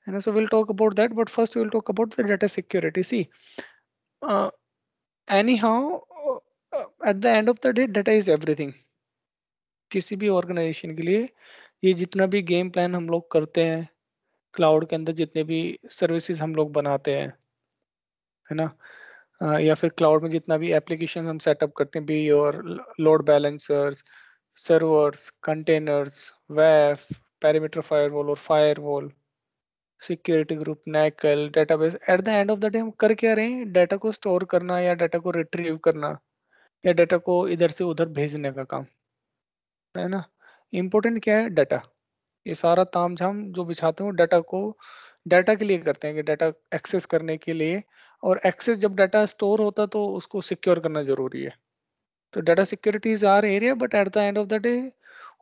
है ना. So we'll talk about that, but first we'll talk about the data security. See, uh, anyhow, at the end of the day, data is everything. किसी भी organisation के लिए ये जितना भी गेम प्लान हम लोग करते हैं, क्लाउड के अंदर जितने भी सर्विसेज हम लोग बनाते हैं, है ना, या फिर क्लाउड में जितना भी एप्लीकेशन हम सेटअप करते हैं, be your load balancers, servers, containers, वेफ, पेरीमीटर फायरवॉल और firewall, security group, NACL, database, at the end of the day हम कर क्या रहे हैं? डाटा को स्टोर करना या डाटा को रिट्रीव करना या डाटा को इधर से उधर भेजने का काम, है ना. इम्पोर्टेंट क्या है? डाटा. ये सारा तामझाम जो बिछाते हैं वो डाटा को, डाटा के लिए करते हैं कि डाटा एक्सेस करने के लिए, और एक्सेस जब डाटा स्टोर होता तो उसको सिक्योर करना जरूरी है. तो data security is our area, but at the end of the day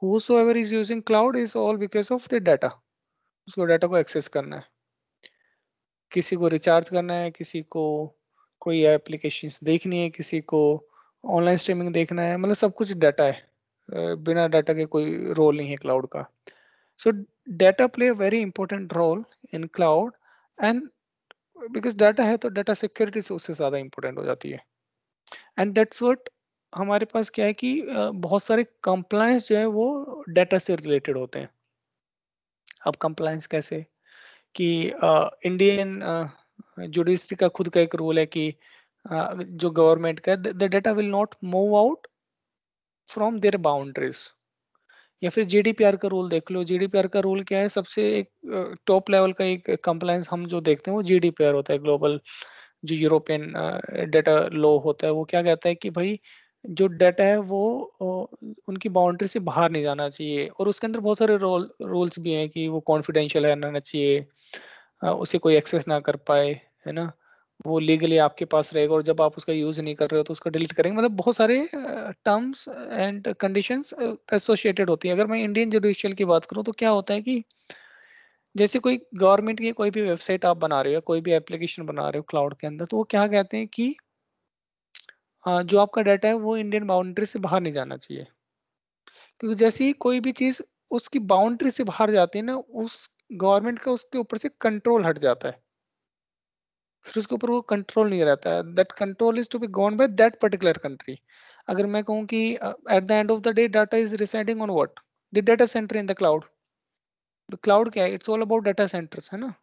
whosoever is using cloud is all because of the data. उसको डाटा को एक्सेस करना है, किसी को रिचार्ज करना है, किसी को कोई एप्लीकेशंस देखनी है, किसी को ऑनलाइन स्ट्रीमिंग देखना है, मतलब सब कुछ डाटा है. बिना डाटा के कोई रोल नहीं है क्लाउड का. So data play a very important role in cloud, and because data है तो डाटा सिक्योरिटी से उससे ज़्यादा इंपॉर्टेंट हो जाती है. एंड दैट्स व्हाट हमारे पास क्या है कि बहुत सारे कंप्लायंस जो है वो डाटा से रिलेटेड होते हैं. अब कंप्लायंस कैसे कि इंडियन जुडिशरी का खुद का एक रूल है कि जो गवर्नमेंट का the data will not move out from their boundaries. या फिर जीडीपीआर का रूल देख लो. जीडीपीआर का रूल क्या है? सबसे एक टॉप लेवल का एक कंप्लायंस हम जो देखते हैं वो जीडीपीआर होता है, ग्लोबल जो यूरोपियन डाटा लॉ होता है. वो क्या कहता है कि भाई जो डाटा है वो उनकी बाउंड्री से बाहर नहीं जाना चाहिए, और उसके अंदर बहुत सारे रूल्स भी हैं कि वो कॉन्फिडेंशियल रहना चाहिए, उसे कोई एक्सेस ना कर पाए, है ना, वो लीगली आपके पास रहेगा, और जब आप उसका यूज नहीं कर रहे हो तो उसको डिलीट करेंगे. मतलब बहुत सारे टर्म्स एंड कंडीशंस एसोसिएटेड होती है. अगर मैं इंडियन जुडिशियल की बात करूं तो क्या होता है कि जैसे कोई गवर्नमेंट की कोई भी वेबसाइट आप बना रहे हो, कोई भी एप्लीकेशन बना रहे हो क्लाउड के अंदर, तो वो क्या कहते हैं कि जो आपका डाटा है वो इंडियन बाउंड्री से बाहर नहीं जाना चाहिए. क्योंकि जैसे ही कोई भी चीज उसकी बाउंड्री से बाहर जाती है ना, उस गवर्नमेंट का उसके ऊपर से कंट्रोल हट जाता है, फिर उसके ऊपर वो कंट्रोल नहीं रहता है. That control is to be govern by that particular country. अगर मैं कहूँ कि at the end of the day data is residing on what? The data centre in the cloud. The cloud क्या है? It's all about data centres, है ना.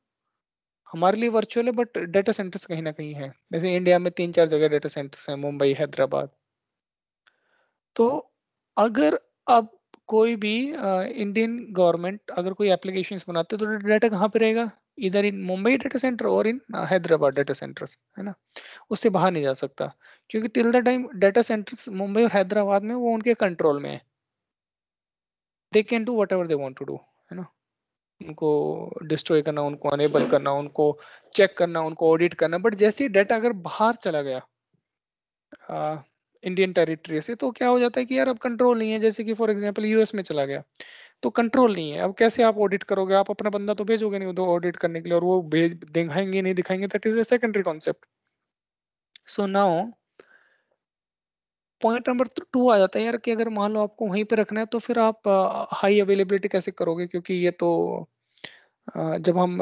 हमारे लिए वर्चुअल है बट डाटा सेंटर्स कहीं ना कहीं है. जैसे इंडिया में 3-4 जगह डाटा सेंटर्स हैं, मुंबई, हैदराबाद. तो अगर अब कोई भी इंडियन गवर्नमेंट अगर कोई एप्लीकेशंस बनाते तो डाटा कहाँ पे रहेगा? इधर इन मुंबई डाटा सेंटर और इन हैदराबाद डाटा सेंटर्स, है ना. उससे बाहर नहीं जा सकता, क्योंकि till the time data centres Mumbai और हैदराबाद में वो उनके कंट्रोल में है. They can do whatever they want to do, है ना. उनको डिस्ट्रॉय करना, उनको अनेबल करना, उनको चेक करना, उनको ऑडिट करना. बट जैसे ही डाटा अगर बाहर चला गया इंडियन टेरिटरी से, तो क्या हो जाता है कि यार अब कंट्रोल नहीं है. जैसे कि फॉर एग्जांपल यूएस में चला गया तो कंट्रोल नहीं है. अब कैसे आप ऑडिट करोगे? आप अपना बंदा तो भेजोगे नहीं उधर ऑडिट करने के लिए, और वो भेज दिखाएंगे नहीं दिखाएंगे, that is a secondary concept. So now point number 2 आ जाता है यार कि अगर मान लो आपको वहीं पे रखना है तो फिर आप हाई अवेलेबिलिटी कैसे करोगे? क्योंकि ये तो जब हम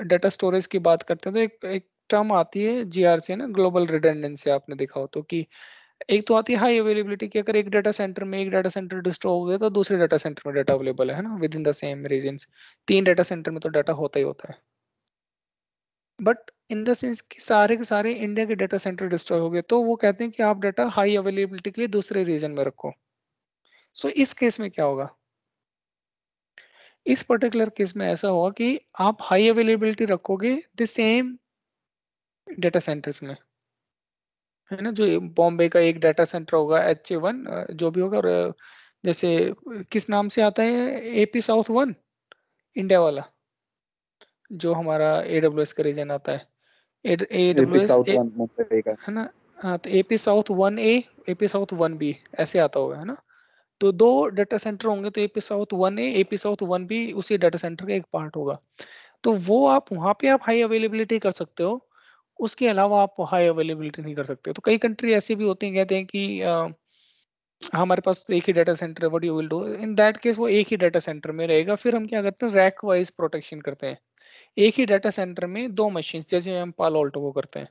डाटा स्टोरेज की बात करते हैं तो एक एक टर्म आती है जीआरसी, ना, ग्लोबल रिडंडेंसी. आपने देखा हो तो कि एक तो आती है हाई अवेलेबिलिटी की, अगर एक डाटा सेंटर में एक डाटा सेंटर डिस्ट्रॉय हो गया तो दूसरे डाटा सेंटर में डाटा अवेलेबल है ना, within the same region. 3 data centre में तो डाटा होता ही होता है. बट इन द सेंस कि सारे के सारे इंडिया के डाटा सेंटर डिस्ट्रॉय हो गए, तो वो कहते हैं कि आप डाटा हाई अवेलेबिलिटी के लिए दूसरे रीजन में रखो. सो इस केस में क्या होगा? इस पर्टिकुलर केस में ऐसा होगा कि आप हाई अवेलेबिलिटी रखोगे द सेम डाटा सेंटर्स में, है ना. जो बॉम्बे का एक डाटा सेंटर होगा H1 जो भी होगा, और जैसे किस नाम से आता है? एपी साउथ 1, इंडिया वाला, जो हमारा AWS का रीजन आता है. AP AWS south one Mumbai का. है ना. हाँ, तो AP south 1A, AP south 1B ऐसे आता होगा, है ना. तो 2 डाटा सेंटर होंगे, तो AP south 1A, AP south 1B उसी डाटा सेंटर का एक पार्ट होगा. तो वो आप वहाँ पे आप हाई अवेलेबिलिटी कर सकते हो, उसके अलावा आप हाई अवेलेबिलिटी नहीं कर सकते. तो कई कंट्री ऐसी भी होती हैं, कहते हैं कि हमारे पास तो एक ही डाटा सेंटर है, what you will do in that case? वो एक ही डाटा सेंटर में रहेगा. फिर हम क्या करते हैं? रैक वाइज प्रोटेक्शन करते हैं. एक ही डाटा सेंटर में 2 मशीन, जैसे हम पालो अल्टो को करते हैं,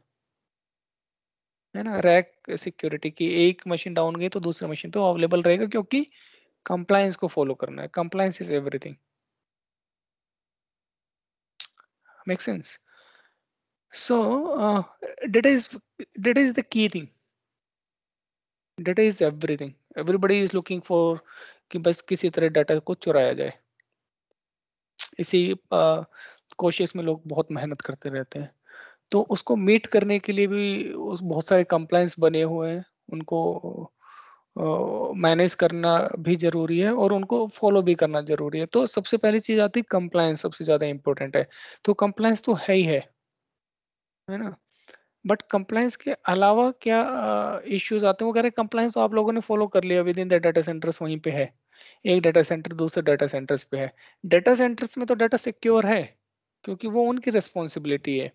है ना, रैक सिक्योरिटी की एक मशीन डाउन गई तो दूसरे मशीन पे अवेलेबल रहेगा, क्योंकि कंप्लायंस को फॉलो करना है। Compliance is everything. Make sense? So data is data is the key thing. Data is everything. Everybody is looking for कि बस किसी तरह डाटा को चुराया जाए। इसी कोशिश में लोग बहुत मेहनत करते रहते हैं। तो उसको मीट करने के लिए भी उस बहुत सारे कंप्लायंस बने हुए हैं। उनको मैनेज करना भी ज़रूरी है और उनको फॉलो भी करना ज़रूरी है। तो सबसे पहली चीज़ आती है कंप्लायंस, सबसे ज़्यादा इम्पोर्टेंट है। तो कंप्लायंस तो है ही है ना? बट कंप्लायंस के अलावा क्या इश्यूज आते हैं? वो कह रहे हैं कंप्लायंस तो आप लोगों ने फॉलो कर लिया, with in the data centres वहीं पे है। एक डाटा सेंटर दूसरे डाटा सेंटर्स पे है। डाटा सेंटर्स में तो डाटा सिक्योर है, क्योंकि वो उनकी रिस्पॉन्सिबिलिटी है।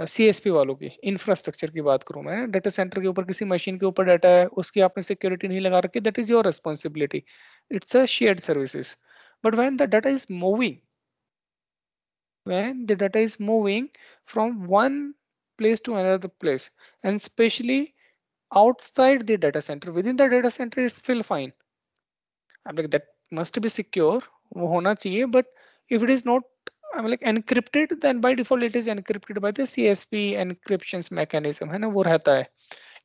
सीएसपी वालों की, इंफ्रास्ट्रक्चर की बात करूं मैं, डाटा सेंटर के ऊपर किसी मशीन के ऊपर डाटा है, उसकी आपने सिक्योरिटी नहीं लगा रखी, that is your responsibility. It's a shared services. But when the data is moving, when the data is moving from one place to another place, and especially outside the data center, within the data center is still fine. I'm like, that must be secure, वो होना चाहिए, but if it is not, I'm like encrypted, then by default it is encrypted by the CSP encryptions mechanism, है ना, वो रहता है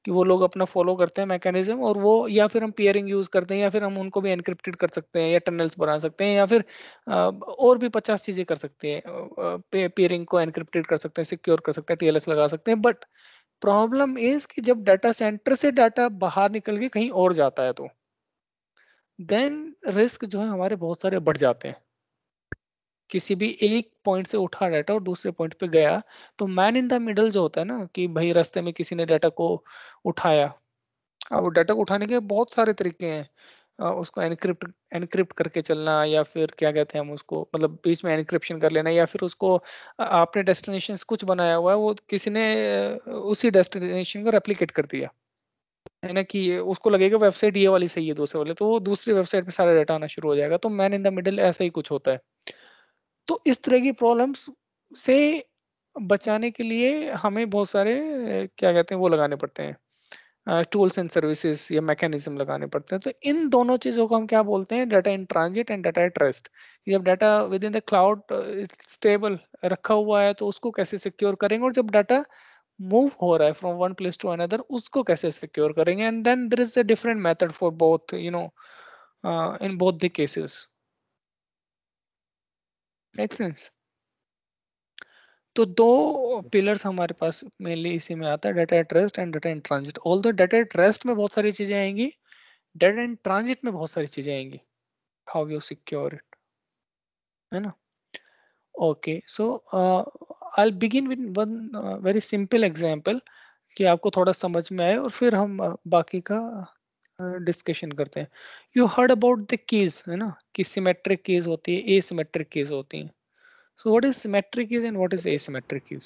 कि वो लोग अपना फॉलो करते हैं मैकेनिज्म, और वो या फिर हम पेयरिंग यूज करते हैं, या फिर हम उनको भी एनक्रिप्टेड कर सकते हैं, या टनल्स बना सकते हैं, या फिर और भी 50 चीजें कर सकते हैं। पेयरिंग को एनक्रिप्टेड कर सकते हैं, सिक्योर कर सकते हैं, टीएलएस लगा सकते हैं। बट प्रॉब्लम इज कि जब डाटा सेंटर से डाटा बाहर निकल के कहीं और जाता है, तो देन रिस्क जो है हमारे बहुत सारे बढ़ जाते हैं। किसी भी एक पॉइंट से उठा डाटा और दूसरे पॉइंट पे गया, तो मैन इन द मिडल जो होता है ना, कि भाई रास्ते में किसी ने डाटा को उठाया। अब डाटा को उठाने के बहुत सारे तरीके हैं। उसको एनक्रिप्ट एनक्रिप्ट करके चलना, या फिर क्या कहते हैं हम उसको, मतलब बीच में एनक्रिप्शन कर लेना, या फिर उसको आपने डेस्टिनेशन कुछ बनाया हुआ है, वो किसी ने उसी डेस्टिनेशन को रेप्लिकेट कर दिया, है ना, कि उसको लगेगा वेबसाइट ये वाली सही है दूसरे वाले, तो वो दूसरी वेबसाइट पे सारा डाटा आना शुरू हो जाएगा। तो मैन इन द मिडल ऐसा ही कुछ होता है। तो इस तरह की प्रॉब्लम्स से बचाने के लिए हमें बहुत सारे क्या कहते हैं वो लगाने पड़ते हैं, टूल्स एंड सर्विसेज या मैकेनिज्म लगाने पड़ते हैं। तो इन दोनों चीज़ों को हम क्या बोलते हैं? Data in transit and data at rest. जब data within the cloud stable रखा हुआ है, तो उसको कैसे सिक्योर करेंगे, और जब डाटा मूव हो रहा है from one place to another, उसको कैसे सिक्योर करेंगे। And then there is a different method for both, in both the cases. Make sense? तो दो पिलर्स हमारे पास मेनली इसी में आता है, data at rest and data in transit. Although data at rest में बहुत सारी चीजें आएंगी, डाटा इन ट्रांजिट में बहुत सारी चीजें आएंगी। हाउ यू सिक्योर इट, है ना? Okay, so I begin with one very simple example, कि आपको थोड़ा समझ में आए, और फिर हम बाकी का डिस्कशन करते हैं। You heard about the keys, है ना, कि सिमेट्रिक कीज होती है, एसिमेट्रिक कीज होती हैं। So what is symmetric keys and what is asymmetric keys?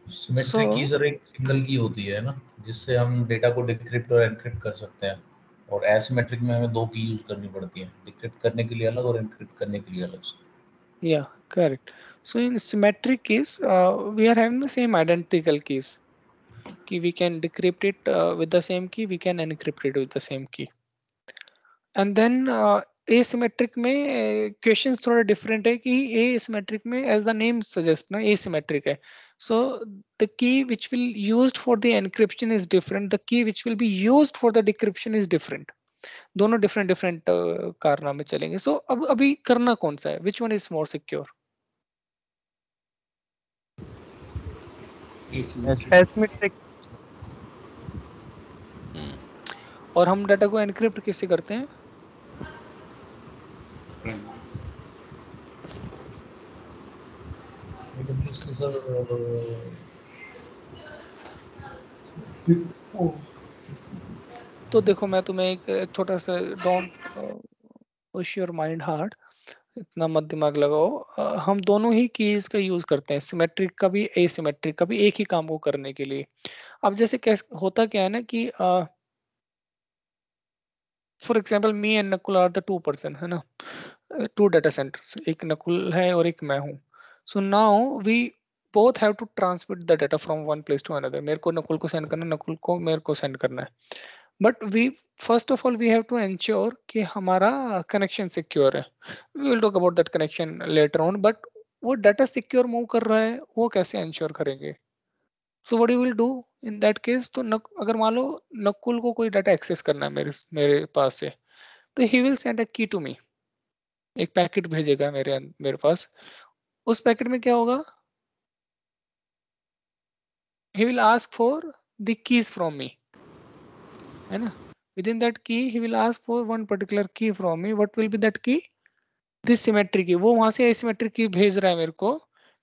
Symmetric की सो सर एक सिंगल की होती है ना, जिससे हम डेटा को डिक्रिप्ट और एनक्रिप्ट कर सकते हैं। और एसिमेट्रिक में हमें दो की यूज करनी पड़ती है, डिक्रिप्ट करने के लिए अलग और एनक्रिप्ट करने के लिए अलग से। yeah, correct. So in symmetric case, we are having the same identical keys. Key we can decrypt it with the same key, we can encrypt it with the same key. And then asymmetric में questions थोड़ा different है, कि asymmetric में as the name suggests ना asymmetric है. So the key which will used for the encryption is different. The key which will be used for the decryption is different. दोनों different different कारनामे चलेंगे. So अब अभी करना कौन सा है? Which one is more secure? Asymmetric. और हम डाटा को एनक्रिप्ट किससे करते हैं? AWS के सर तो देखो, मैं तुम्हें एक छोटा सा, don't push your mind hard, इतना मत दिमाग लगाओ। हम दोनों ही कीज का यूज करते हैं, सिमेट्रिक का भी एसिमेट्रिक का भी, एक ही काम को करने के लिए। अब जैसे होता क्या है ना, कि for example me and Nakul are the two person, है ना। टू डाटा सेंटर्स, एक नकुल है और एक मैं हूँ. So now we both have to transmit the data from one place to another. मेरे को नकुल को सेंड करना है, नकुल को मेरे को सेंड करना है. But we first of all we have to ensure कि हमारा कनेक्शन सिक्योर है. We will talk about that connection later on. But वो डाटा सिक्योर मूव कर रहा है, वो कैसे एंश्योर करेंगे? So what you will do in that case? तो अगर मान लो नकुल को कोई डाटा एक्सेस करना है मेरे मेरे पास से, तो ही विल सेंड अ की टू मी. एक पैकेट भेजेगा मेरे पास. उस पैकेट में क्या होगा? he will ask for the keys from me, है ना? Within that key he will ask for one particular key from me. What will be that key? This symmetric key. वो वहां से asymmetric key भेज रहा है मेरे को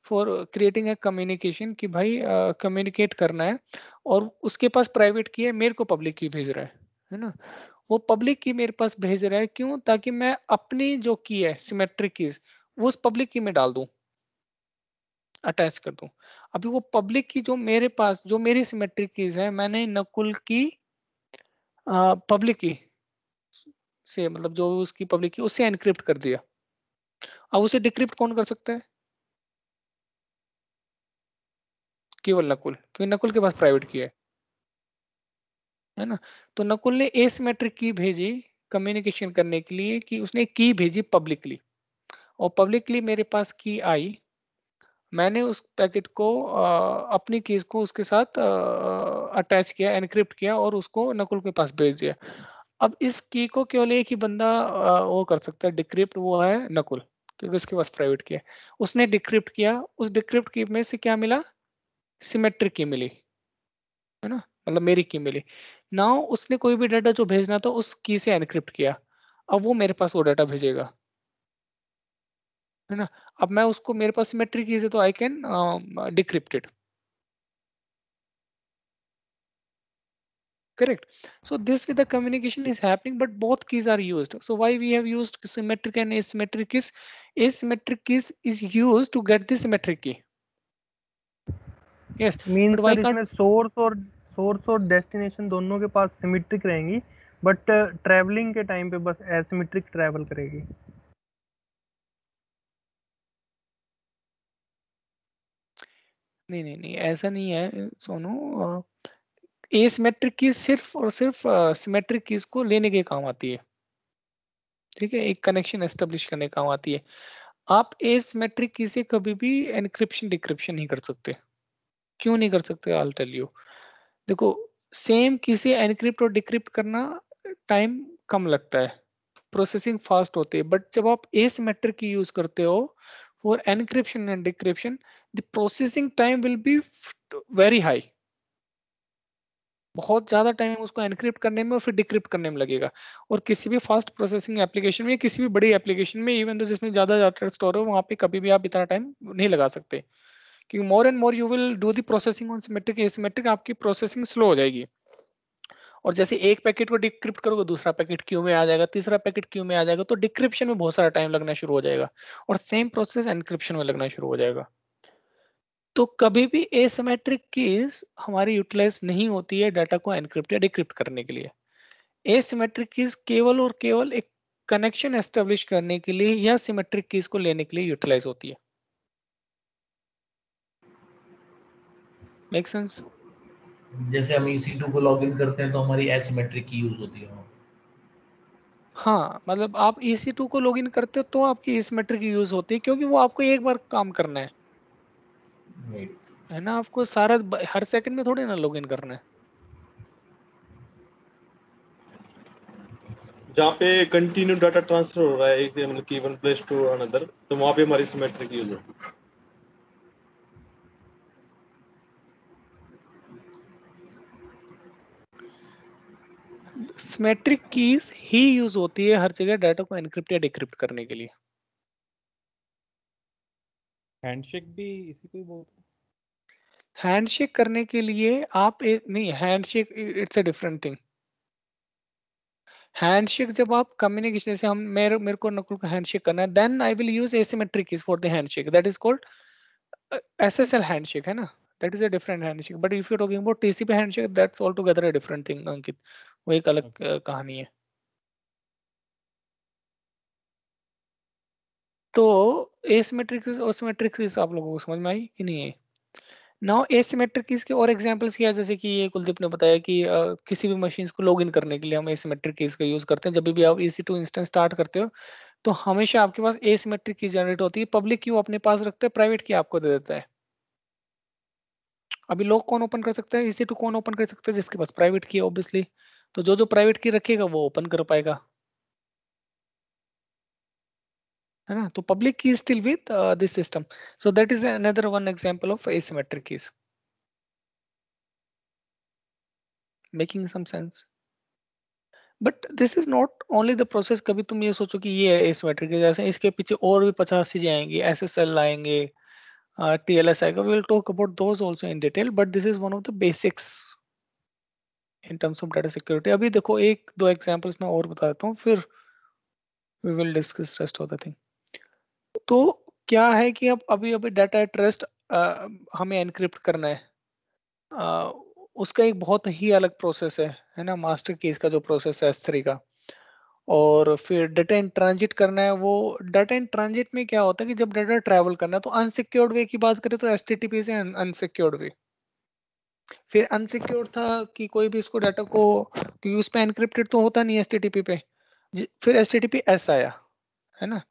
for creating a communication कि भाई communicate करना है, और उसके पास प्राइवेट की है, मेरे को पब्लिक की भेज रहा है ना? वो पब्लिक की मेरे पास भेज रहा है, क्यों? ताकि मैं अपनी जो की है सिमेट्रिक कीज वो उस पब्लिक की में डाल दूं, अटैच कर दूं. अभी वो पब्लिक की जो मेरे पास जो मेरी सिमेट्रिक कीज है, मैंने नकुल की पब्लिक की से, मतलब जो उसकी पब्लिक की उससे एनक्रिप्ट कर दिया. अब उसे डिक्रिप्ट कौन कर सकता है? केवल नकुल, क्योंकि नकुल के पास प्राइवेट की है ना? तो नकुल ने एसिमेट्रिक की भेजी कम्युनिकेशन करने के लिए, कि उसने की भेजी पब्लिकली, और पब्लिकली मेरे पास की आई. मैंने उस पैकेट को अपनी कीज को उसके साथ अटैच किया, एनक्रिप्ट किया, और उसको नकुल के पास भेज दिया. अब इस की को केवल एक ही बंदा वो कर सकता है डिक्रिप्ट, वो है नकुल, क्योंकि उसके पास प्राइवेट की है. उसने डिक्रिप्ट किया, उस डिक्रिप्ट की में से क्या मिला? सिमेट्रिक की मिली, है ना? मतलब मेरी की मिली. नाउ उसने कोई भी डाटा जो भेजना था उस की से एनक्रिप्ट किया. अब वो मेरे पास वो डाटा भेजेगा, है ना? अब मैं उसको, मेरे पास सिमेट्रिक की है तो I can decrypt it. Correct. So this way the communication is happening, but both keys are used. So why we have used symmetric and asymmetric keys? Asymmetric keys is used to get the symmetric key. Yes, mean but why sir can't? इसमें source और destination दोनों के पास symmetric रहेंगी, but travelling के time पे बस asymmetric travel करेगी. नहीं नहीं नहीं, ऐसा नहीं है सोनू. एसिमेट्रिक की सिर्फ और सिर्फ सिमेट्रिक कीज को लेने के काम आती है. ठीक है, एक कनेक्शन एस्टेब्लिश करने के काम आती है. आप एसिमेट्रिक की से कभी भी एनक्रिप्शन डिक्रिप्शन नहीं कर सकते. क्यों नहीं कर सकते? I tell you. देखो, सेम की से एनक्रिप्ट और डिक्रिप्ट करना टाइम कम लगता है, प्रोसेसिंग फास्ट होती है. बट जब आप एसिमेट्रिक की यूज करते हो for encryption and decryption, the processing time will be very high. बहुत ज्यादा टाइम उसको एनक्रिप्ट करने में और फिर डिक्रिप्ट करने में लगेगा. और किसी भी फास्ट प्रोसेसिंग एप्लीकेशन में, किसी भी बड़ी एप्लीकेशन में, इवन तो जिसमें ज्यादा डाटा स्टोर हो, वहां पे कभी भी आप इतना टाइम नहीं लगा सकते, क्योंकि more and more you will do the processing on symmetric. Asymmetric आपकी प्रोसेसिंग स्लो हो जाएगी. और जैसे एक पैकेट को डिक्रिप्ट करोगे, दूसरा पैकेट क्यू में आ जाएगा, तीसरा पैकेट क्यू में आ जाएगा, तो डिक्रिप्शन में बहुत सारा टाइम लगना शुरू हो जाएगा, और सेम प्रोसेस एनक्रिप्शन में लगना शुरू हो जाएगा. तो कभी भी एसिमेट्रिक कीज हमारी यूटिलाइज नहीं होती है डाटा को एनक्रिप्ट या डिक्रिप्ट करने के लिए. एसिमेट्रिक कीज केवल और केवल एक कनेक्शन एस्टेब्लिश करने के लिए या सिमेट्रिक कीज को लेने के लिए यूटिलाइज होती है. Make sense? जैसे हम EC2 को लॉगिन करते हैं तो हमारी एसिमेट्रिक की यूज होती है वहाँ. हाँ, मतलब आप EC2 को लॉगिन करते हो तो आपकी एसिमेट्रिक यूज होती है, क्योंकि वो आपको एक बार काम करना है, Right. है ना? आपको सारा हर सेकंड में थोड़ी ना लॉगिन करना है. जहाँ पे कंटिन्यू डाटा ट्रांसफर हो रहा है एक मतलब कि वन प्लेस टू अनदर, तो वहाँ पे हमारी सिमेट्रिक यूज होती है. सिमेट्रिक कीज ही यूज होती है हर जगह डाटा को एनक्रिप्ट या डिक्रिप्ट करने के लिए. हैंडशेक भी इसी को ही बोलते हैं. हैंडशेक करने के लिए आप नहीं, handshake it's a different thing. Handshake जब आप कम्युनिकेशन, जैसे हम मेरे को नकुल को हैंडशेक करना है, then I will use asymmetric keys for the handshake. That is called SSL handshake, है ना? That is a different handshake. But if you talking about TCP handshake, that's all together a different thing, Ankit. वो एक अलग कहानी है. तो asymmetric और symmetric keys आप लोगों को समझ में आई कि नहीं है? नाउ एसिमेट्रिक कीज के और एग्जांपल्स क्या है, जैसे कि ये कुलदीप ने बताया कि किसी भी मशीन को लॉगिन करने के लिए हम एसिमेट्रिक कीज का यूज करते हैं। जब भी आप EC2 इंस्टेंस स्टार्ट करते हो तो हमेशा आपके पास एसिमेट्रिक की जनरेट होती है। पब्लिक की वो अपने पास रखते हैं, प्राइवेट की आपको दे देता है। अभी लॉग कौन ओपन कर सकता है? EC2 कौन ओपन कर सकता है? जिसके पास प्राइवेट की है ऑब्वियसली। तो जो जो प्राइवेट की रखेगा वो ओपन कर पाएगा, है ना? तो public key still with this system. So that is another one example of asymmetric keys. Making some sense? But this is not only the process. कभी तुम ये सोचो कि ये है एसिमेट्रिक, जैसे इसके पीछे और भी 50 चीजें आएंगी, SSL आएंगे, TLS आएगा। We will talk about those also in detail, but this is one of the basics in terms of data security. अभी देखो एक दो एग्जांपल्स मैं और बता देता हूँ, फिर we will discuss rest of the thing. तो क्या है कि अब अभी अभी डाटा एट रेस्ट हमें एनक्रिप्ट करना है। अ, उसका एक बहुत ही अलग प्रोसेस है ना? मास्टर कीज का जो प्रोसेस है S3 का। और फिर डाटा इन ट्रांजिट करना है। वो डाटा इन ट्रांजिट में क्या होता है कि जब डाटा ट्रैवल करना है तो अनसिक्योर्ड वे की बात करें तो HTTP से अनसिक्योर्ड वे। फिर अनसिक्योर था कि कोई भी इसको डाटा को, क्योंकि उस पे एनक्रिप्टेड तो होता नहीं HTTP पे। फिर HTTPS आया, है ना?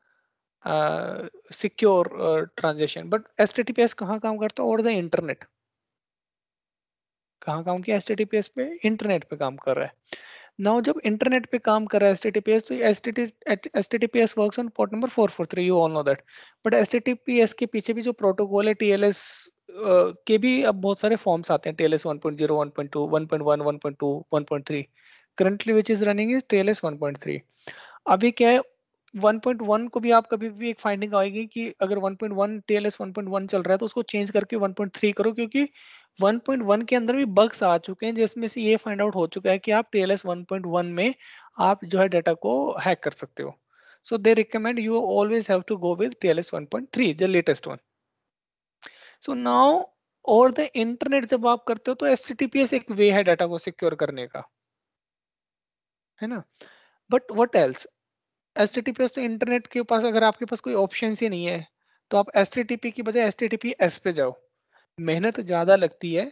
Secure transaction. बट HTTPS कहाँ काम करता है? Over the internet. कहाँ काम किया HTTPS पे? इंटरनेट पे काम कर रहा है। नाउ जब इंटरनेट पे काम कर रहा है HTTPS, तो HTTPS works on port number 443, you all know that. But HTTPS के पीछे भी जो प्रोटोकॉल है TLS के भी अब बहुत सारे फॉर्म्स आते हैं। TLS 1.0, 1.2, 1.1, 1.2, 1.3। Currently which is running is TLS 1.3। अभी क्या है, 1.1 को भी आप कभी भी एक फाइंडिंग आएगी कि अगर 1.1 TLS 1.1 चल रहा है तो उसको चेंज करके 1.3 करो, क्योंकि 1.1 के अंदर भी बग्स आ चुके हैं जिसमें से ये फाइंड आउट हो चुका है कि आप TLS 1.1 में आप जो है डाटा को हैक कर सकते हो। So they recommend you always have to go with TLS 1.3, the latest one. So now और द इंटरनेट जब आप करते हो तो HTTPS एक वे है डाटा को सिक्योर करने का, है ना? But what else? HTTPS तो इंटरनेट के पास, अगर आपके पास कोई ऑप्शन ही नहीं है तो आप HTTP की बजाय HTTPS पे जाओ। मेहनत ज्यादा लगती है,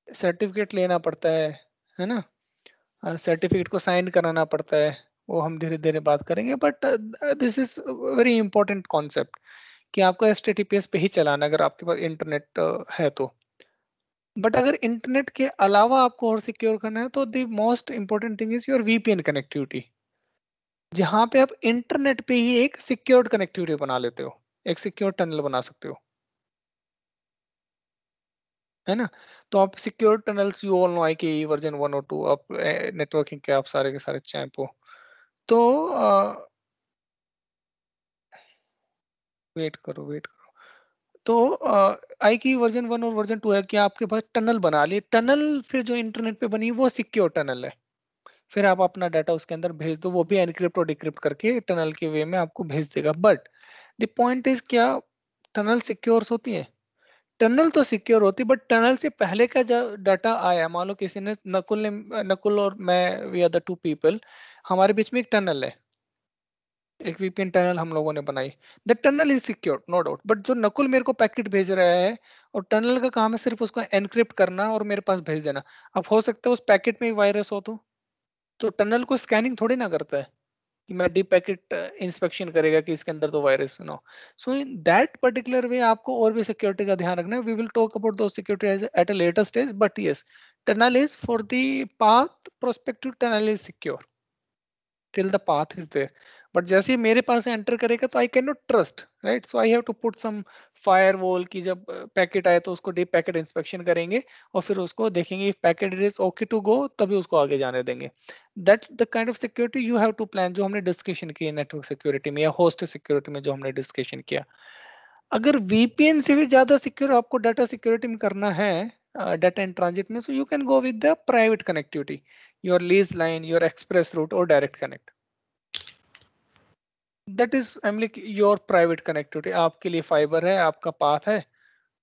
सर्टिफिकेट लेना पड़ता है ना? सर्टिफिकेट को साइन कराना पड़ता है, वो हम धीरे धीरे बात करेंगे। But this is very important concept कि आपको HTTPS पे ही चलाना अगर आपके पास इंटरनेट है तो। बट अगर इंटरनेट के अलावा आपको और सिक्योर करना है तो the most important thing is your VPN connectivity, जहां पे आप इंटरनेट पे ही एक सिक्योर्ड कनेक्टिविटी बना लेते हो, एक सिक्योर टनल बना सकते हो, है ना? तो आप secure tunnels you all know IKE version 1 और 2, आप नेटवर्किंग के आप सारे के सारे चैंप हो। तो वेट करो वेट करो। तो IKE वर्जन 1 और वर्जन 2 है कि आपके पास टनल बना लिए। टनल फिर जो इंटरनेट पे बनी वो सिक्योर टनल है। फिर आप अपना डाटा उसके अंदर भेज दो, वो भी एनक्रिप्ट और डिक्रिप्ट करके टनल के वे में आपको भेज देगा। बट द पॉइंट इज, क्या टनल सिक्योर होती है? टनल तो सिक्योर होती, बट टनल से पहले का जो डाटा आया, मान लो किसी ने, नकुल और मैं, we are the two people, हमारे बीच में एक टनल है, एक VPN टनल हम लोगों ने बनाई। The tunnel is secure no doubt, but जो नकुल मेरे को पैकेट भेज रहा है, और टनल का काम है सिर्फ उसको एनक्रिप्ट करना और मेरे पास भेज देना। अब हो सकता है उस पैकेट में वायरस हो, तो टनल को स्कैनिंग थोड़ी ना करता है कि मैं डीप पैकेट इंस्पेक्शन करेगा कि इसके अंदर तो virus no. So in that particular way आपको और भी सिक्योरिटी का ध्यान रखना है। We will talk about those security at a later stage, but yes, tunnel is for the path prospective, tunnel is secure till the path is there। but जैसे ही मेरे पास enter करेगा तो I can not trust, right? So I have to put some firewall की जब packet आए तो उसको deep packet inspection करेंगे और फिर उसको देखेंगे if packet is okay to go, तभी उसको आगे जाने देंगे। That's the kind of security you have to plan, जो हमने डिस्कशन की नेटवर्क सिक्योरिटी में या होस्ट सिक्योरिटी में जो हमने डिस्कशन किया। अगर VPN से भी ज्यादा सिक्योर आपको डाटा सिक्योरिटी में करना है, डाटा इन ट्रांजिट में, so you can go with the private connectivity, your lease line, your express route और direct connect. That is I am like your private connectivity. आपके लिए फाइबर है, आपका पाथ है,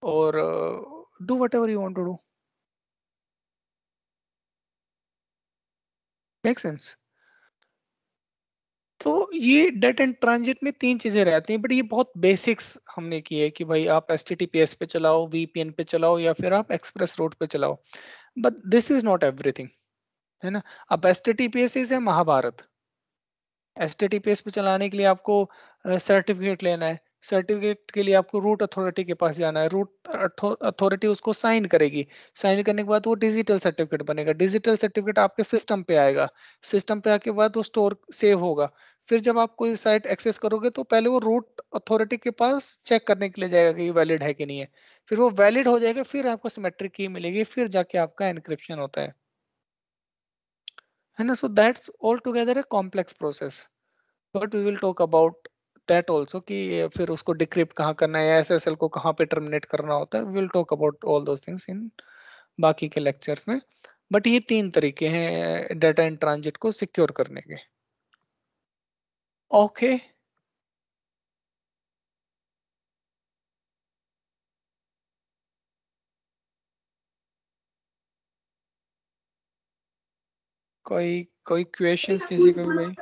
और do whatever you want to do. Make sense? तो ये data इन transit में 3 चीजें रहती हैं, बट ये बहुत बेसिक्स हमने की है कि भाई आप HTTPS पे चलाओ, VPN पे चलाओ, या फिर आप एक्सप्रेस रोड पे चलाओ, but this is not everything, है ना। अब HTTPS इज है महाभारत। HTTPS पे चलाने के लिए आपको सर्टिफिकेट लेना है, सर्टिफिकेट के लिए आपको रूट अथॉरिटी के पास जाना है, रूट अथॉरिटी उसको साइन करेगी, साइन करने के बाद वो डिजिटल सर्टिफिकेट बनेगा, डिजिटल सर्टिफिकेट आपके सिस्टम पे आएगा, सिस्टम पे आके बाद वो स्टोर सेव होगा। फिर जब आप कोई साइट एक्सेस करोगे तो पहले वो रूट अथॉरिटी के पास चेक करने के लिए जाएगा कि वैलिड है कि नहीं है, फिर वो वैलिड हो जाएगा, फिर आपको सिमेट्रिक की मिलेगी, फिर जाके आपका एनक्रिप्शन होता है ना। So that's all together a complex process, but we will talk about that also कि फिर उसको डिक्रिप्ट कहाँ करना है या SSL को कहाँ पे टर्मिनेट करना होता है। We will talk about all those things in बाकी के लेक्चर्स में। बट ये 3 तरीके हैं डाटा इन ट्रांजिट को सिक्योर करने के। ओके कोई क्वेश्चंस किसी को भी भाई?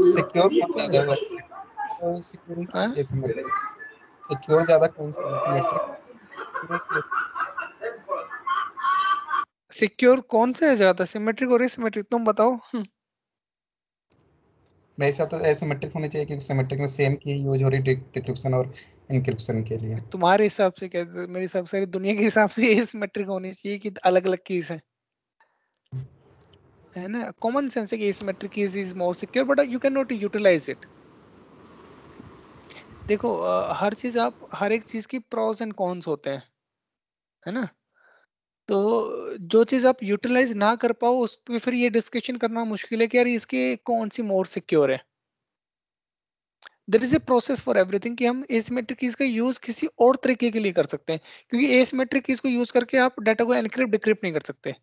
सिक्योर कौन ज्यादा हुआ, सिक्योरिटी हाँ? की एसिमेट्रिक? सिक्योर ज्यादा कौन सा, सिमेट्रिक की? सिक्योर कौन सा है ज्यादा, सिमेट्रिक और एसिमेट्रिक, तुम बताओ। मेरे हिसाब तो एसिमेट्रिक होनी चाहिए, क्योंकि सिमेट्रिक में सेम की यूज हो रही डिक्रिप्शन और इनक्रिप्शन के लिए। तुम्हारे हिसाब से क्या, मेरे हिसाब से दुनिया के हिसाब से एसिमेट्रिक होनी चाहिए कि अलग अलग कीज है ना। कॉमन सेंस है कि asymmetric keys is more secure, but you can not utilise it. देखो हर चीज आप, हर एक चीज की प्रोस एंड कॉन्स होते हैं, है ना। तो जो चीज आप यूटिलाइज ना कर पाओ उस पे फिर ये डिस्कशन करना मुश्किल है कि यार इसके कौन सी मोर सिक्योर है। There is a process for everything कि हम एसिमेट्रिक कीज का यूज किसी और तरीके के लिए कर सकते हैं, क्योंकि एसिमेट्रिक कीज को यूज करके आप डाटा को एनक्रिप्ट डिक्रिप्ट नहीं कर सकते।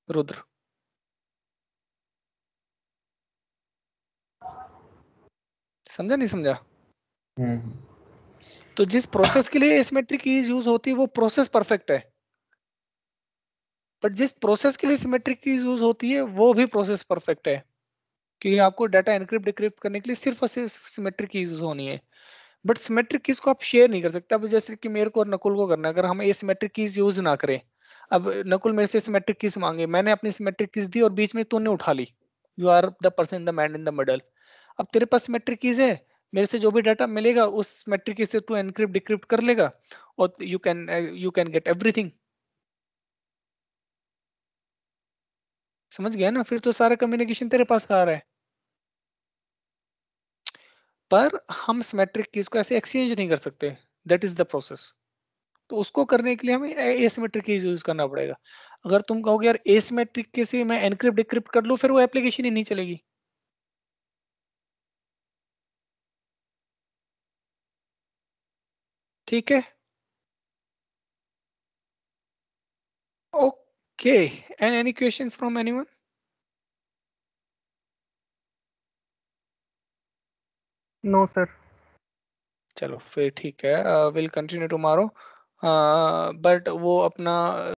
रुद्र समझा नहीं समझा? तो जिस प्रोसेस के लिए एसिमेट्रिक कीज यूज होती है वो प्रोसेस परफेक्ट है, बट जिस प्रोसेस के लिए सिमेट्रिक कीज यूज होती है वो भी प्रोसेस परफेक्ट है, क्योंकि आपको डाटा एनक्रिप्ट डिक्रिप्ट करने के लिए सिर्फ और सिर्फ सिमेट्रिक कीज यूज होनी है। बट सिमेट्रिक कीज को आप शेयर नहीं कर सकते। अब जैसे कि मेरे को और नकुल को करना है, अगर हम एसिमेट्रिक कीज यूज ना करें, अब नकुल मेरे से सिमेट्रिक कीज मांगे, मैंने अपनी सिमेट्रिक कीज दी और बीच में तूने उठा ली, you are the person, the man in the middle. अब तेरे पास सिमेट्रिक कीज है, मेरे से जो भी डाटा मिलेगा उस सिमेट्रिक कीज से तू एनक्रिप्ट डिक्रिप्ट कर लेगा और यू कैन गेट एवरीथिंग। समझ गया ना? फिर तो सारा कम्युनिकेशन तेरे पास आ रहा है, पर हम सिमेट्रिक कीज को ऐसे एक्सचेंज नहीं कर सकते। That is the process. तो उसको करने के लिए हमें एसिमेट्रिक कीज यूज करना पड़ेगा। अगर तुम कहोगे यार एसिमेट्रिक की से मैं एनक्रिप्ट डिक्रिप्ट कर लूं, फिर वो एप्लीकेशन ही नहीं चलेगी। ठीक है, okay. And any questions from anyone? No sir. चलो फिर ठीक है, विल कंटिन्यू टुमारो, बट वो अपना